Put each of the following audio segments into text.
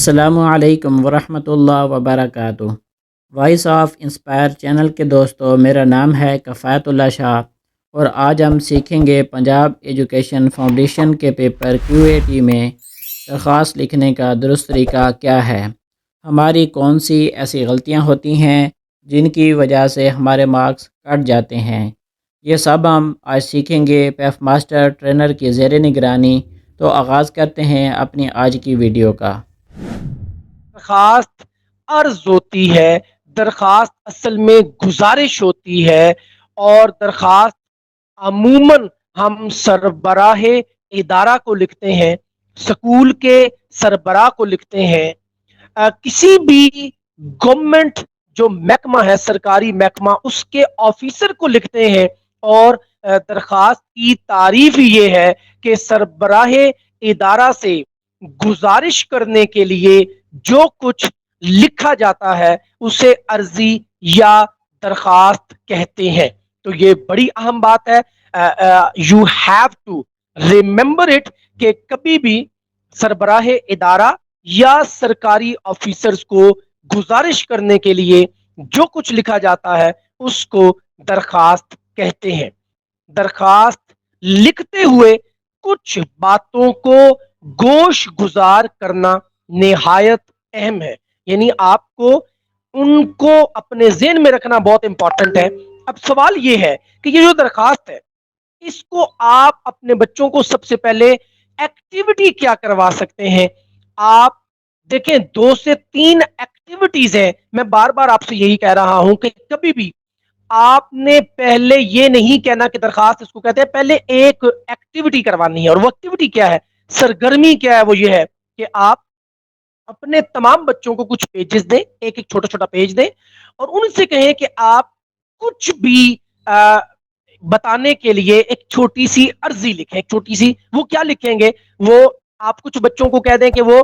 السلام علیکم ورحمۃ اللہ وبرکاتہ۔ وائس آف انسپائر چینل کے دوستوں، میرا نام ہے کفایت اللہ شاہ اور آج ہم سیکھیں گے پنجاب ایجوکیشن فاؤنڈیشن کے پیپر QAT میں درخواست لکھنے کا درست طریقہ کیا ہے، ہماری کون سی ایسی غلطیاں ہوتی ہیں جن کی وجہ سے ہمارے مارکس کٹ جاتے ہیں۔ یہ سب ہم آج سیکھیں گے پیف ماسٹر ٹرینر کی زیر نگرانی۔ تو آغاز کرتے ہیں اپنی آج کی ویڈیو کا۔ درخواست عرض ہوتی ہے، درخواست اصل میں گزارش ہوتی ہے، اور درخواست عموماً ہم سربراہ ادارہ کو لکھتے ہیں، سکول کے سربراہ کو لکھتے ہیں، کسی بھی گورنمنٹ جو محکمہ ہے، سرکاری محکمہ، اس کے آفیسر کو لکھتے ہیں۔ اور درخواست کی تعریف یہ ہے کہ سربراہ ادارہ سے گزارش کرنے کے لیے جو کچھ لکھا جاتا ہے اسے عرضی یا درخواست کہتے ہیں۔ تو یہ بڑی اہم بات ہے، you have to remember it کہ کبھی بھی سربراہ ادارہ یا سرکاری آفیسرز کو گزارش کرنے کے لیے جو کچھ لکھا جاتا ہے اس کو درخواست کہتے ہیں۔ درخواست لکھتے ہوئے کچھ باتوں کو گوش گزار کرنا نہایت اہم ہے، یعنی آپ کو ان کو اپنے ذہن میں رکھنا بہت امپورٹنٹ ہے۔ اب سوال یہ ہے کہ یہ جو درخواست ہے اس کو آپ اپنے بچوں کو سب سے پہلے ایکٹیویٹی کیا کروا سکتے ہیں؟ آپ دیکھیں 2 سے 3 ایکٹیویٹیز ہیں۔ میں بار بار آپ سے یہی کہہ رہا ہوں کہ کبھی بھی آپ نے پہلے یہ نہیں کہنا کہ درخواست اس کو کہتے ہیں، پہلے ایک ایکٹیویٹی کروانی ہے۔ اور وہ ایکٹیویٹی کیا ہے، سرگرمی کیا ہے؟ وہ یہ ہے کہ آپ اپنے تمام بچوں کو کچھ پیجز دیں، ایک ایک چھوٹا چھوٹا پیج دیں، اور ان سے کہیں کہ آپ کچھ بھی بتانے کے لیے ایک چھوٹی سی عرضی لکھیں۔ ایک چھوٹی سی، وہ کیا لکھیں گے؟ وہ آپ کچھ بچوں کو کہہ دیں کہ وہ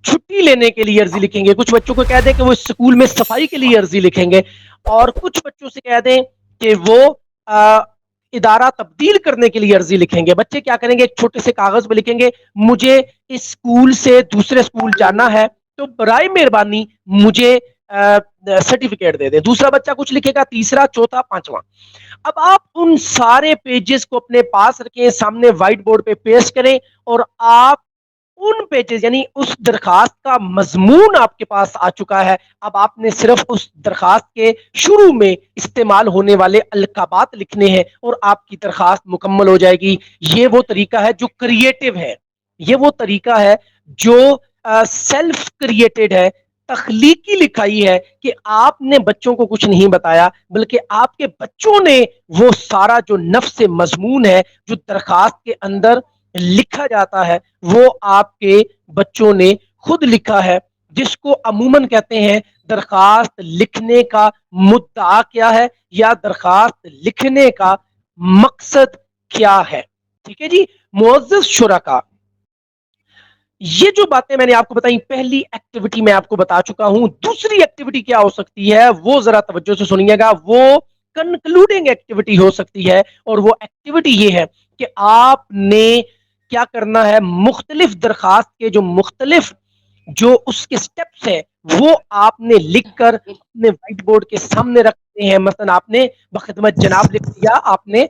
چھٹی لینے کے لیے عرضی لکھیں گے، کچھ بچوں کو کہہ دیں کہ وہ اسکول میں صفائی کے لیے عرضی لکھیں گے، اور کچھ بچوں سے کہہ دیں کہ وہ ادارہ تبدیل کرنے کے لیے عرضی لکھیں گے۔ بچے کیا کریں گے؟ ایک چھوٹے سے کاغذ پہ لکھیں گے مجھے اس اسکول سے دوسرے اسکول جانا ہے تو برائے مہربانی مجھے سرٹیفکیٹ دے دیں۔ دوسرا بچہ کچھ لکھے گا، تیسرا، چوتھا، پانچواں۔ اب آپ ان سارے پیجز کو اپنے پاس رکھیں، سامنے وائٹ بورڈ پہ پیسٹ کریں، اور آپ ان پیجز یعنی اس درخواست کا مضمون آپ کے پاس آ چکا ہے۔ اب آپ نے صرف اس درخواست کے شروع میں استعمال ہونے والے القابات لکھنے ہیں اور آپ کی درخواست مکمل ہو جائے گی۔ یہ وہ طریقہ ہے جو کریٹو ہے، یہ وہ طریقہ ہے جو سیلف کریٹڈ ہے، تخلیقی لکھائی ہے، کہ آپ نے بچوں کو کچھ نہیں بتایا بلکہ آپ کے بچوں نے وہ سارا جو نفس مضمون ہے جو درخواست کے اندر لکھا جاتا ہے وہ آپ کے بچوں نے خود لکھا ہے، جس کو عموماً کہتے ہیں درخواست لکھنے کا مدعا کیا ہے یا درخواست لکھنے کا مقصد کیا ہے۔ ٹھیک ہے جی معزز شرکاء، یہ جو باتیں میں نے آپ کو بتائیں، پہلی ایکٹیویٹی میں آپ کو بتا چکا ہوں۔ دوسری ایکٹیویٹی کیا ہو سکتی ہے وہ ذرا توجہ سے سنیے گا، وہ کنکلوڈنگ ایکٹیویٹی ہو سکتی ہے، اور وہ ایکٹیویٹی یہ ہے کہ آپ نے کیا کرنا ہے، مختلف درخواست کے جو مختلف جو اس کے سٹیپس ہیں وہ آپ نے لکھ کر اپنے وائٹ بورڈ کے سامنے رکھتے ہیں۔ مثلا آپ نے بخدمت جناب لکھ لیا، آپ نے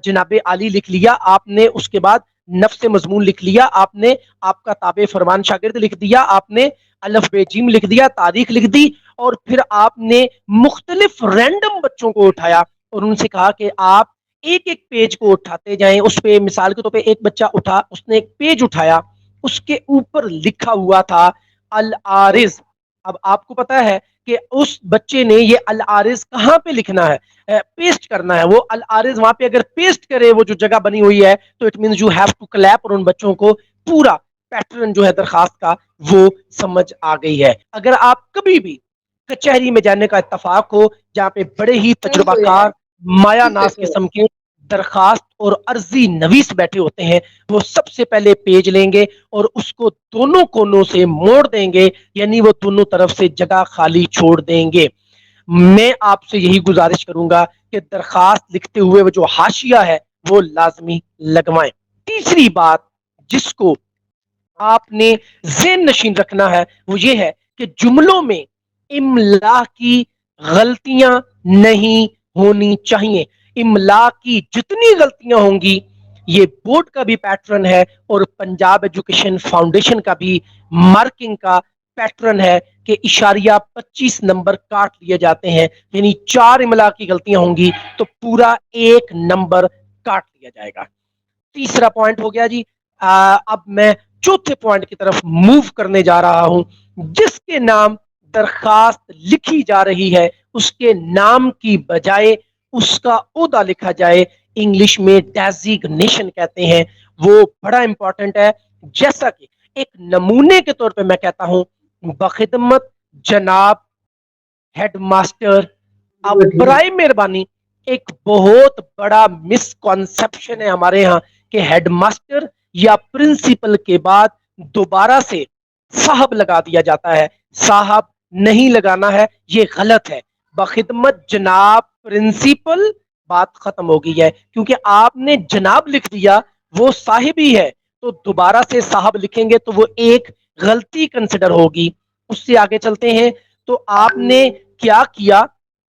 جناب عالی لکھ لیا، آپ نے اس کے بعد نفس مضمون لکھ لیا، آپ نے آپ کا تابع فرمان شاگرد لکھ دیا، آپ نے الف بے جیم لکھ دیا، تاریخ لکھ دی، اور پھر آپ نے مختلف رینڈم بچوں کو اٹھایا اور ان سے کہا کہ آپ ایک ایک پیج کو اٹھاتے جائیں۔ اس پہ مثال کے طور پہ ایک بچہ اٹھا، اس نے ایک پیج اٹھایا، اس کے اوپر لکھا ہوا تھا العارض۔ اب آپ کو پتا ہے کہ اس بچے نے یہ العارض کہاں پہ لکھنا ہے، پیسٹ کرنا ہے۔ وہ العارض وہاں پہ اگر پیسٹ کرے وہ جو جگہ بنی ہوئی ہے تو it means you have to clap, اور ان بچوں کو پورا پیٹرن جو ہے درخواست کا وہ سمجھ آ گئی ہے۔ اگر آپ کبھی بھی کچہری میں جانے کا اتفاق ہو جہاں پہ بڑے ہی تجربہ کار مایا ناز قسم کے درخواست اور عرضی نویس بیٹھے ہوتے ہیں، وہ سب سے پہلے پیج لیں گے اور اس کو دونوں کونوں سے موڑ دیں گے، یعنی وہ دونوں طرف سے جگہ خالی چھوڑ دیں گے۔ میں آپ سے یہی گزارش کروں گا کہ درخواست لکھتے ہوئے وہ جو حاشیہ ہے وہ لازمی لگوائیں۔ تیسری بات جس کو آپ نے ذہن نشین رکھنا ہے وہ یہ ہے کہ جملوں میں املا کی غلطیاں نہیں ہونی چاہیے. املا کی جتنی غلطیاں ہوں گی یہ بورڈ کا بھی پیٹرن ہے اور پنجاب ایجوکیشن فاؤنڈیشن کا بھی مارکنگ کا پیٹرن ہے کہ اشاریہ 25 نمبر کاٹ لیے جاتے ہیں, یعنی 4 املا کی غلطیاں ہوں گی تو پورا 1 نمبر کاٹ لیا جائے گا. تیسرا پوائنٹ ہو گیا جی. اب میں چوتھے پوائنٹ کی طرف موو کرنے جا رہا ہوں. جس کے نام درخواست لکھی جا رہی ہے اس کے نام کی بجائے اس کا عہدہ لکھا جائے, انگلش میں ڈیزیگنیشن کہتے ہیں, وہ بڑا امپورٹنٹ ہے. جیسا کہ ایک نمونے کے طور پہ میں کہتا ہوں بخدمت جناب ہیڈ ماسٹر. اب برائے مہربانی ایک بہت بڑا مسکنسپشن ہے ہمارے ہاں کہ ہیڈ ماسٹر یا پرنسپل کے بعد دوبارہ سے صاحب لگا دیا جاتا ہے. صاحب نہیں لگانا ہے, یہ غلط ہے. بخدمت جناب پرنسپل بات ختم ہو گئی ہے, کیونکہ آپ نے جناب لکھ دیا وہ صاحب ہی ہے, تو دوبارہ سے صاحب لکھیں گے تو وہ ایک غلطی کنسیڈر ہوگی. اس سے آگے چلتے ہیں تو آپ نے کیا کیا,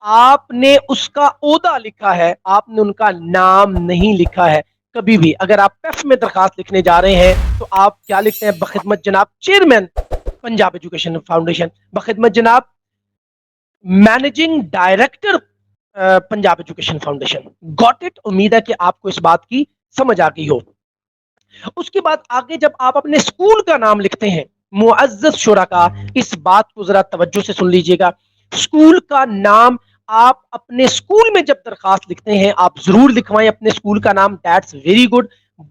آپ نے اس کا عہدہ لکھا ہے, آپ نے ان کا نام نہیں لکھا ہے. کبھی بھی اگر آپ پیف میں درخواست لکھنے جا رہے ہیں تو آپ کیا لکھتے ہیں, بخدمت جناب چیئرمین پنجاب ایجوکیشن فاؤنڈیشن, بخدمت جناب managing director Punjab education foundation. Got it. امید ہے کہ آپ کو اس بات کی سمجھ آ گئی ہو. اس کے بعد آگے جب آپ اپنے اسکول کا نام لکھتے ہیں, معزز شرکا اس بات کو ذرا توجہ سے سن لیجئے گا, اسکول کا نام آپ اپنے اسکول میں جب درخواست لکھتے ہیں آپ ضرور لکھوائیں اپنے اسکول کا نام. That's very good.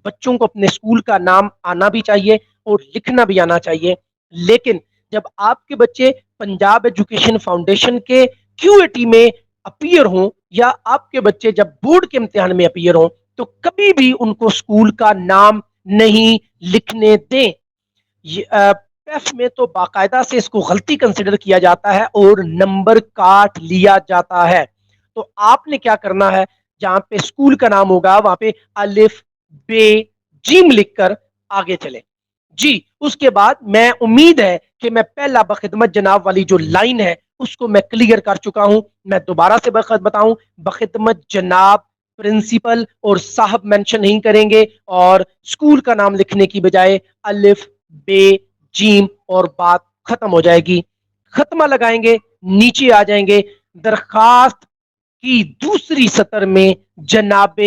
بچوں کو اپنے اسکول کا نام آنا بھی چاہیے اور لکھنا بھی آنا چاہیے. لیکن جب آپ کے بچے پنجاب ایجوکیشن فاؤنڈیشن کے کیو اے ٹی میں اپیئر ہوں یا آپ کے بچے جب بورڈ کے امتحان میں اپیئر ہوں تو کبھی بھی ان کو اسکول کا نام نہیں لکھنے دیں. پیف میں تو باقاعدہ سے اس کو غلطی کنسیڈر کیا جاتا ہے اور نمبر کاٹ لیا جاتا ہے. تو آپ نے کیا کرنا ہے, جہاں پہ اسکول کا نام ہوگا وہاں پہ الف بے جیم لکھ کر آگے چلیں جی. اس کے بعد میں امید ہے کہ میں پہلا بخدمت جناب والی جو لائن ہے اس کو میں کلیئر کر چکا ہوں. میں دوبارہ سے بتاؤں, بخدمت جناب پرنسپل اور صاحب مینشن نہیں کریں گے اور اسکول کا نام لکھنے کی بجائے الف بے جیم اور بات ختم ہو جائے گی. ختمہ لگائیں گے, نیچے آ جائیں گے, درخواست کی دوسری سطر میں جناب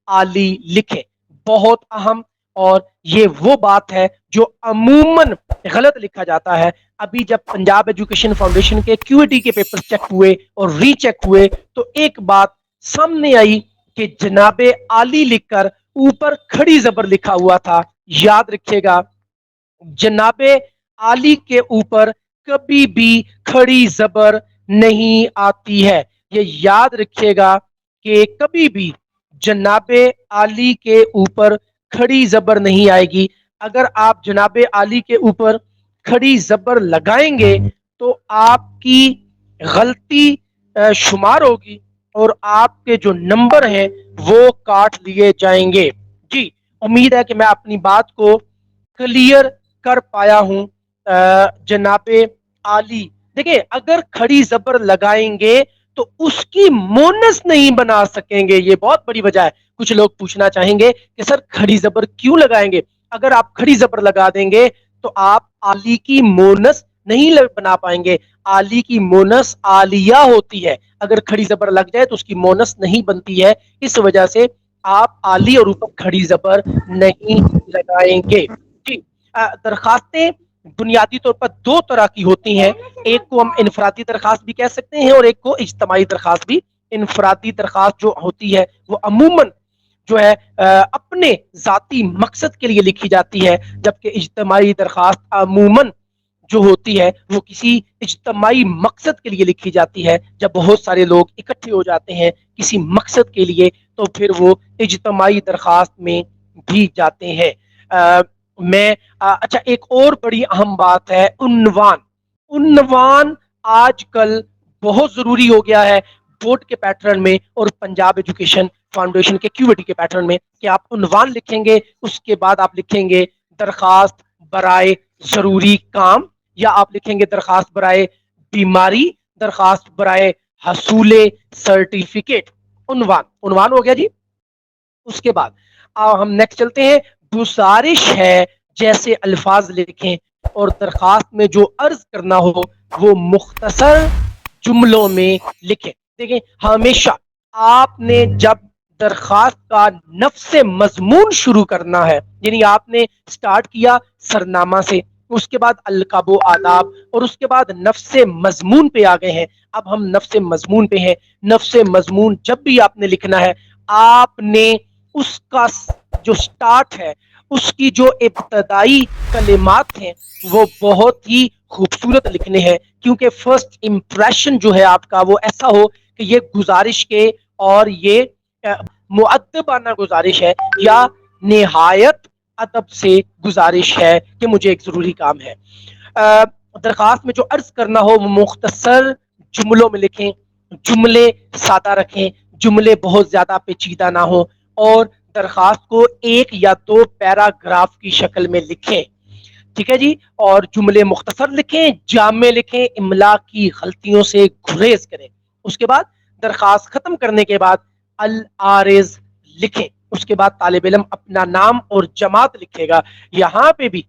عالی لکھیں. بہت اہم, اور یہ وہ بات ہے جو عموماً غلط لکھا جاتا ہے. ابھی جب پنجاب ایجوکیشن فاؤنڈیشن کے کیو اے ٹی کے پیپر چیک ہوئے اور ری چیک ہوئے تو ایک بات سامنے آئی کہ جناب عالی لکھ کر اوپر کھڑی زبر لکھا ہوا تھا. یاد رکھیے گا, جناب عالی کے اوپر کبھی بھی کھڑی زبر نہیں آتی ہے. یہ یاد رکھیے گا کہ کبھی بھی جناب عالی کے اوپر کھڑی زبر نہیں آئے گی. اگر آپ جناب عالی کے اوپر کھڑی زبر لگائیں گے تو آپ کی غلطی شمار ہوگی اور آپ کے جو نمبر ہیں وہ کاٹ لیے جائیں گے. جی, امید ہے کہ میں اپنی بات کو کلیئر کر پایا ہوں. جناب عالی, دیکھیں اگر کھڑی زبر لگائیں گے تو اس کی مونس نہیں بنا سکیں گے. یہ بہت بڑی وجہ ہے. کچھ لوگ پوچھنا چاہیں گے کہ سر کھڑی زبر کیوں لگائیں گے؟ اگر آپ کھڑی زبر لگا دیں گے تو آپ عالی کی مونس نہیں بنا پائیں گے. عالی کی مونس عالیہ ہوتی ہے, اگر کھڑی زبر لگ جائے تو اس کی مونس نہیں بنتی ہے. اس وجہ سے آپ عالی اور اوپر کھڑی زبر نہیں لگائیں گے. جی, درخواستیں بنیادی طور پر 2 طرح کی ہوتی ہیں. ایک کو ہم انفرادی درخواست بھی کہہ سکتے ہیں اور ایک کو اجتماعی درخواست بھی. انفرادی درخواست جو ہوتی ہے وہ عموماً جو ہے اپنے ذاتی مقصد کے لیے لکھی جاتی ہے, جبکہ اجتماعی درخواست عموماً جو ہوتی ہے وہ کسی اجتماعی مقصد کے لیے لکھی جاتی ہے. جب بہت سارے لوگ اکٹھے ہو جاتے ہیں کسی مقصد کے لیے تو پھر وہ اجتماعی درخواست میں بھی جاتے ہیں. اچھا, ایک اور بڑی اہم بات ہے عنوان. عنوان آج کل بہت ضروری ہو گیا ہے بورڈ کے پیٹرن میں اور پنجاب ایجوکیشن فاؤنڈیشن کے کیو اے ٹی کے پیٹرن میں کہ آپ عنوان لکھیں گے, اس کے بعد آپ لکھیں گے درخواست برائے ضروری کام, یا آپ لکھیں گے درخواست برائے بیماری, درخواست برائے حصول سرٹیفکیٹ. عنوان ہو گیا جی. اس کے بعد ہم نیکسٹ چلتے ہیں. گزارش ہے جیسے الفاظ لکھیں اور درخواست میں جو عرض کرنا ہو وہ مختصر جملوں میں لکھیں. دیکھیں, ہمیشہ آپ نے جب درخواست کا نفس مضمون شروع کرنا ہے, یعنی آپ نے سٹارٹ کیا سرنامہ سے, اس کے بعد القاب و آداب, اور اس کے بعد نفس مضمون پہ آ گئے ہیں. اب ہم نفس مضمون پہ ہیں. نفس مضمون جب بھی آپ نے لکھنا ہے, آپ نے اس کا جو سٹارٹ ہے, اس کی جو ابتدائی کلمات ہیں وہ بہت ہی خوبصورت لکھنے ہیں, کیونکہ فرسٹ امپریشن جو ہے آپ کا وہ ایسا ہو کہ یہ گزارش کے, اور یہ مؤدبانہ گزارش ہے یا نہایت ادب سے گزارش ہے کہ مجھے ایک ضروری کام ہے. درخواست میں جو عرض کرنا ہو وہ مختصر جملوں میں لکھیں, جملے سادہ رکھیں, جملے بہت زیادہ پیچیدہ نہ ہو, اور درخواست کو ایک یا دو پیراگراف کی شکل میں لکھیں. ٹھیک ہے جی. اور جملے مختصر لکھیں, جامع لکھیں, املا کی غلطیوں سے گریز کریں. اس کے بعد درخواست ختم کرنے کے بعد العارض لکھیں. اس کے بعد طالب علم اپنا نام اور جماعت لکھے گا. یہاں پہ بھی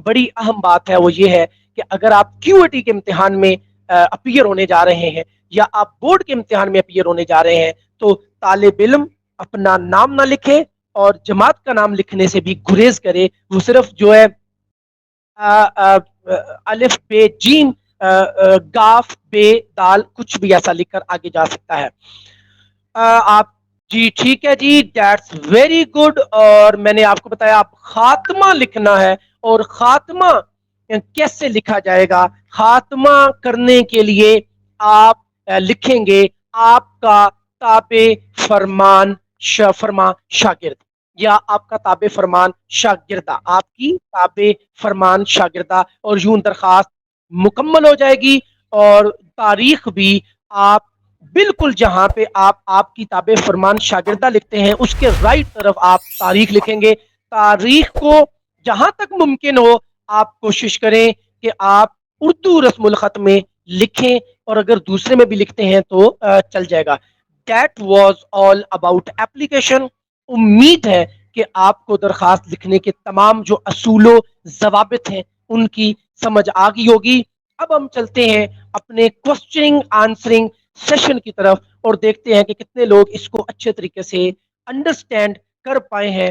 بڑی اہم بات ہے, وہ یہ ہے کہ اگر آپ کیو اے ٹی کے امتحان میں اپیئر ہونے جا رہے ہیں, یا آپ بورڈ کے امتحان میں اپیئر ہونے جا رہے ہیں, تو طالب علم اپنا نام نہ لکھے اور جماعت کا نام لکھنے سے بھی گریز کرے. وہ صرف جو ہے الف بے جیم گاف بے دال کچھ بھی ایسا لکھ کر آگے جا سکتا ہے. آپ جی ٹھیک ہے جی, دیٹس ویری گڈ. اور میں نے آپ کو بتایا آپ خاتمہ لکھنا ہے, اور خاتمہ کیسے لکھا جائے گا. خاتمہ کرنے کے لیے آپ لکھیں گے آپ کا تابع فرمان شاگرد, یا آپ کا تابع فرمان شاگردہ, آپ کی تابع فرمان شاگردہ, اور یوں درخواست مکمل ہو جائے گی. اور تاریخ بھی آپ بالکل جہاں پہ آپ کی تابع فرمان شاگردہ لکھتے ہیں اس کے رائٹ طرف آپ تاریخ لکھیں گے. تاریخ کو جہاں تک ممکن ہو آپ کوشش کریں کہ آپ اردو رسم الخط میں لکھیں, اور اگر دوسرے میں بھی لکھتے ہیں تو چل جائے گا. That was all about application. امید ہے کہ آپ کو درخواست لکھنے کے تمام جو اصول و ضوابط ہیں ان کی سمجھ آ گئی ہوگی. اب ہم چلتے ہیں اپنے کوسچننگ آنسرنگ سیشن کی طرف, اور دیکھتے ہیں کہ کتنے لوگ اس کو اچھے طریقے سے انڈرسٹینڈ کر پائے ہیں